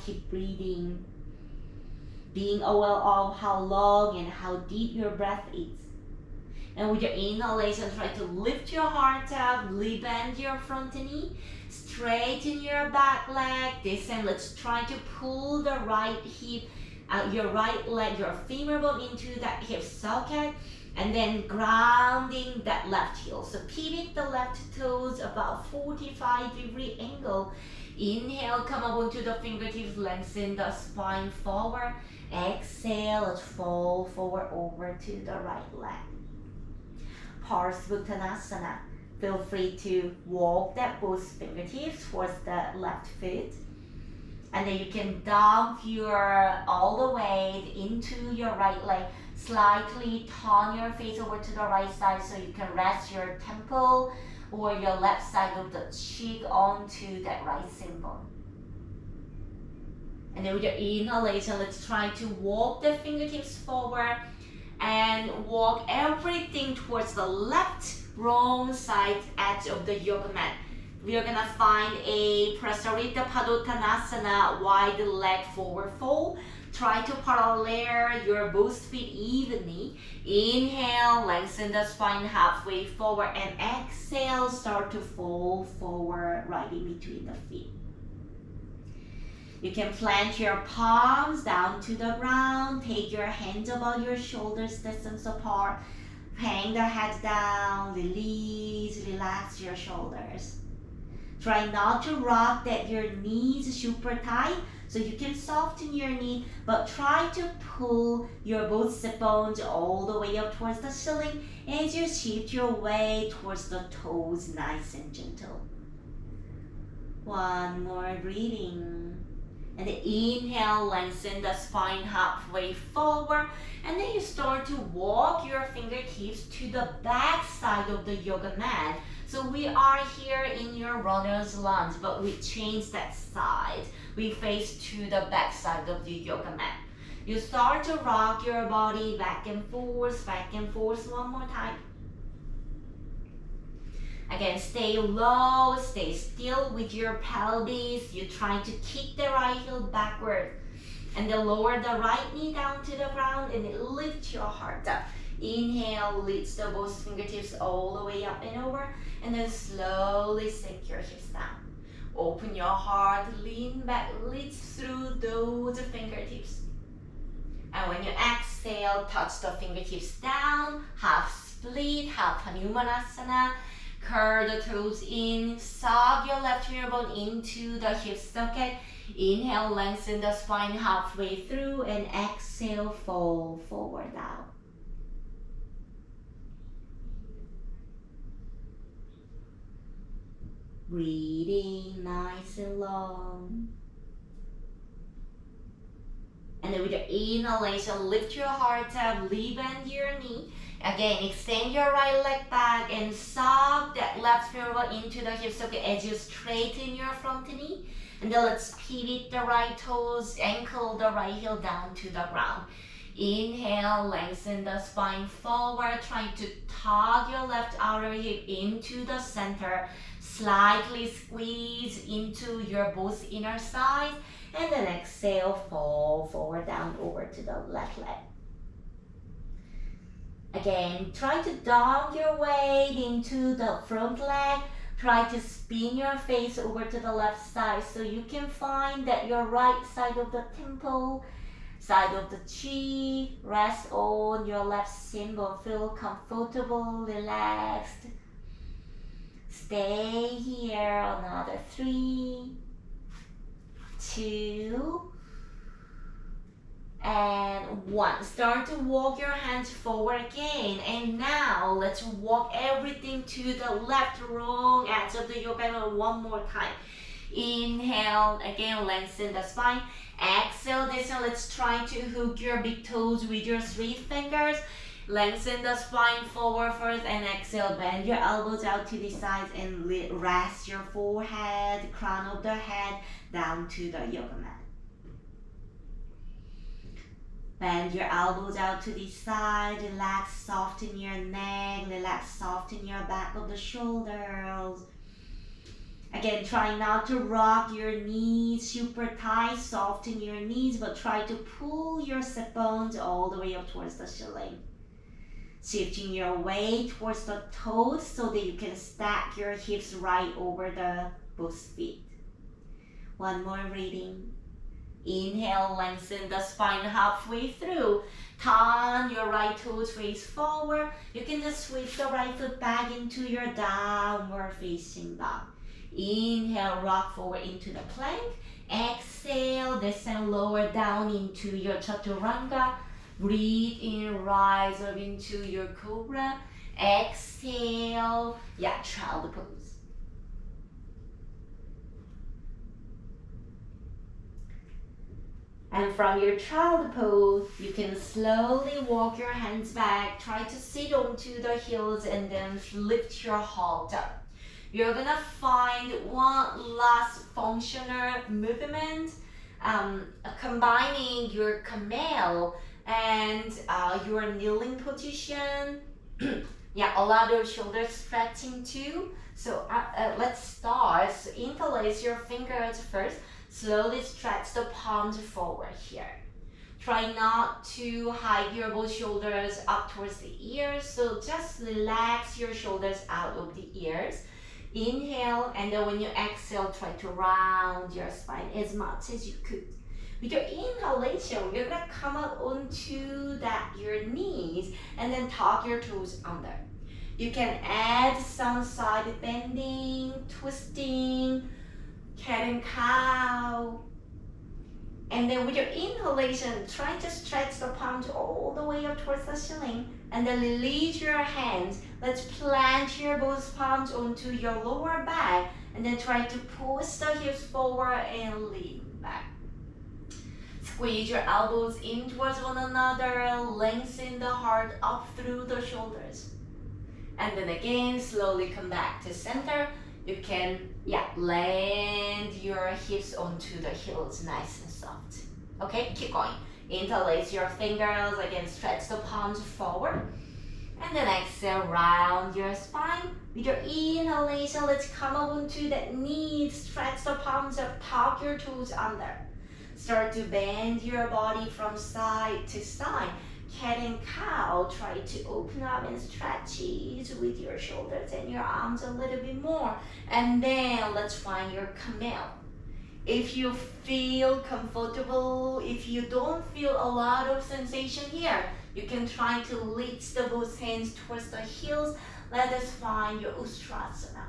keep breathing, being aware of how long and how deep your breath is. And with your inhalation, try to lift your heart up, bend your front knee, straighten your back leg. This time, let's try to pull the right hip, your right leg, your femur bone into that hip socket, and then grounding that left heel. So pivot the left toes about 45-degree angle. Inhale, come up onto the fingertips, lengthen the spine forward. Exhale, let's fall forward over to the right leg. Parsvuttanasana. Feel free to walk that both fingertips towards the left foot. And then you can dump all the weight into your right leg. Slightly turn your face over to the right side so you can rest your temple or your left side of the cheek onto that right shin bone. And then with your inhalation, let's try to walk the fingertips forward and walk everything towards the left wrong side edge of the yoga mat. We are gonna find a Prasarita Padottanasana, wide leg forward fold. Try to parallel your both feet evenly. Inhale, lengthen the spine halfway forward, and exhale, start to fold forward right in between the feet. You can plant your palms down to the ground. Take your hands above your shoulders distance apart. Hang the head down. Release, relax your shoulders. Try not to rock that your knees super tight, so you can soften your knee, but try to pull your both sit bones all the way up towards the ceiling as you shift your way towards the toes, nice and gentle. One more breathing. And then inhale, lengthen the spine halfway forward. And then you start to walk your fingertips to the back side of the yoga mat. So we are here in your runner's lunge, but we change that side. We face to the back side of the yoga mat. You start to rock your body back and forth one more time. Again, stay low, stay still with your pelvis. You try to kick the right heel backward. And then lower the right knee down to the ground and then lift your heart up. Inhale, lift the both fingertips all the way up and over. And then slowly sink your hips down. Open your heart, lean back, lift through those fingertips. And when you exhale, touch the fingertips down, half split, half Hanumanasana. Curl the toes in, sock your left femur bone into the hip socket. Inhale, lengthen the spine halfway through, and exhale, fold forward down. Breathing nice and long. And then with your inhalation, lift your heart up, bend your knee. Again, extend your right leg back and sock that left femur bone into the hip socket as you straighten your front knee. And then let's pivot the right toes, ankle the right heel down to the ground. Inhale, lengthen the spine forward, trying to tug your left outer hip into the center. Slightly squeeze into your both inner thighs. And then exhale, fall forward down over to the left leg. Again, try to dump your weight into the front leg. Try to spin your face over to the left side so you can find that your right side of the temple, side of the cheek, rest on your left shin bone. Feel comfortable, relaxed. Stay here, another 3, 2, and 1. Start to walk your hands forward again. And now let's walk everything to the left wrong edge of the yoga mat one more time. Inhale, again, lengthen the spine. Exhale this one. Let's try to hook your big toes with your 3 fingers. Lengthen the spine forward first and exhale. Bend your elbows out to the sides and rest your forehead, crown of the head down to the yoga mat. Bend your elbows out to the side, relax, soften your neck, relax, soften your back of the shoulders. Again, try not to rock your knees super tight, soften your knees, but try to pull your sit bones all the way up towards the ceiling. Shifting your weight towards the toes so that you can stack your hips right over the both feet. One more breathing. Inhale, lengthen the spine halfway through. Turn your right toes face forward. You can just sweep the right foot back into your downward facing dog. Inhale, rock forward into the plank. Exhale, descend lower down into your chaturanga. Breathe in, rise up into your cobra. Exhale, child pose. And from your child pose, you can slowly walk your hands back. Try to sit onto the heels and then lift your heart up. You're gonna find one last functional movement, combining your camel and your kneeling position. A lot of shoulder stretching too. So let's start. So interlace your fingers first. Slowly stretch the palms forward here. Try not to hide your both shoulders up towards the ears. So just relax your shoulders out of the ears. Inhale, and then when you exhale, try to round your spine as much as you could. With your inhalation, you're gonna come up onto your knees and then tuck your toes under. You can add some side bending, twisting, cat and cow. And then with your inhalation, try to stretch the palms all the way up towards the ceiling. And then release your hands. Let's plant your both palms onto your lower back. And then try to push the hips forward and lean back. Squeeze your elbows in towards one another. Lengthen the heart up through the shoulders. And then again, slowly come back to center. You can, land your hips onto the heels, nice and soft. Okay, keep going. Interlace your fingers, again, stretch the palms forward. And then exhale, round your spine. With your inhalation, let's come up onto that knee, stretch the palms up, tuck your toes under. Start to bend your body from side to side. Cat and cow, try to open up and stretch it with your shoulders and your arms a little bit more. And then let's find your camel. If you feel comfortable, if you don't feel a lot of sensation here, you can try to lift the both hands towards the heels. Let us find your Ustrasana.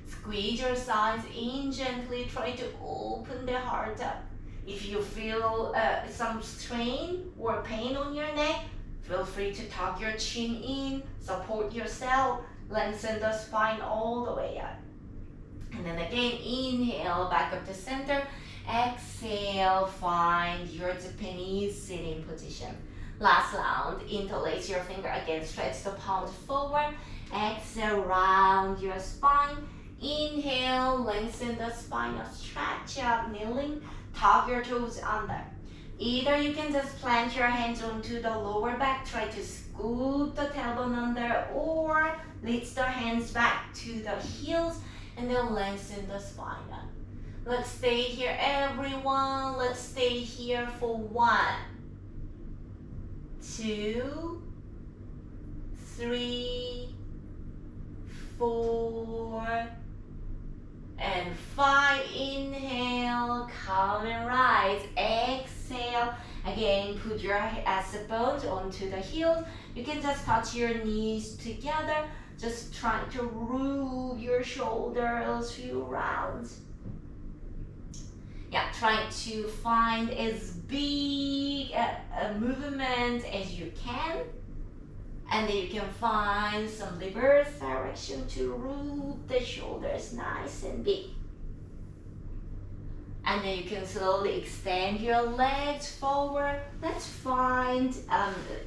Squeeze your sides in gently, try to open the heart up. If you feel some strain or pain on your neck, feel free to tuck your chin in, support yourself, lengthen the spine all the way up. And then again, inhale, back up to center. Exhale, find your Japanese sitting position. Last round, interlace your finger again, stretch the palms forward. Exhale, round your spine. Inhale, lengthen the spine, stretch up, kneeling. Tuck your toes under. Either you can just plant your hands onto the lower back, try to scoop the tailbone under, or lift the hands back to the heels and then lengthen the spine up. Let's stay here, everyone. Let's stay here for 1, 2, 3, 4, and 5. Inhale, come and rise. Exhale. Again, put your sit bones onto the heels. You can just touch your knees together. Just trying to roll your shoulders a few rounds. Trying to find as big a movement as you can. And then you can find some reverse direction to root the shoulders nice and big. And then you can slowly extend your legs forward. Let's find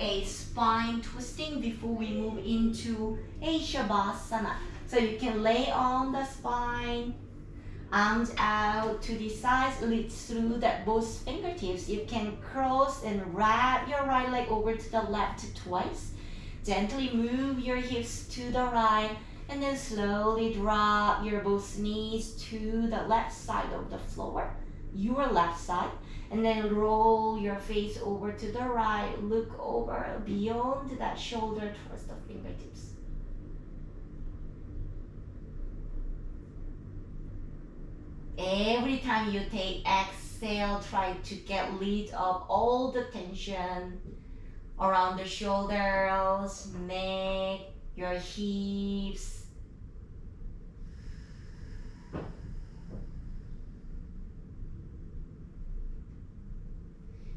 a spine twisting before we move into a Shavasana. So you can lay on the spine, arms out to the sides, lift through both fingertips. You can cross and wrap your right leg over to the left twice. Gently move your hips to the right. And then slowly drop your both knees to the left side of the floor, your left side. And then roll your face over to the right. Look over beyond that shoulder towards the fingertips. Every time you take exhale, try to get rid of all the tension around the shoulders, neck, your hips.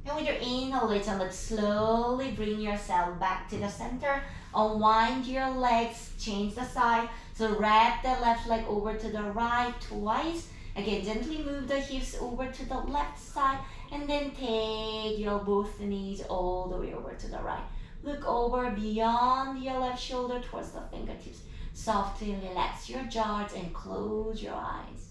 And with your inhale, let's slowly bring yourself back to the center. Unwind your legs, change the side. So wrap the left leg over to the right twice. Again, gently move the hips over to the left side. And then take your both knees all the way over to the right. Look over beyond your left shoulder towards the fingertips. Softly relax your jaws and close your eyes.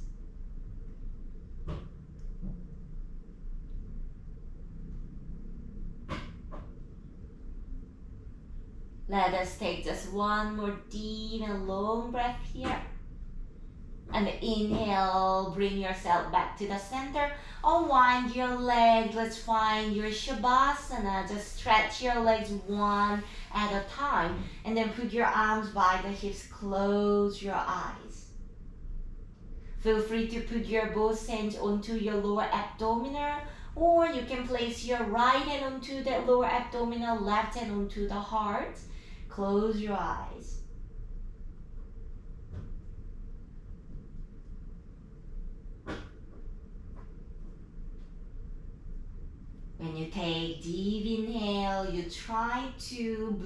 Let us take just one more deep and long breath here. And inhale, bring yourself back to the center. Unwind your legs. Let's find your Shavasana. Just stretch your legs one at a time. And then put your arms by the hips. Close your eyes. Feel free to put your both hands onto your lower abdominal, or you can place your right hand onto the lower abdominal, left hand onto the heart. Close your eyes. When you take deep inhale, you try to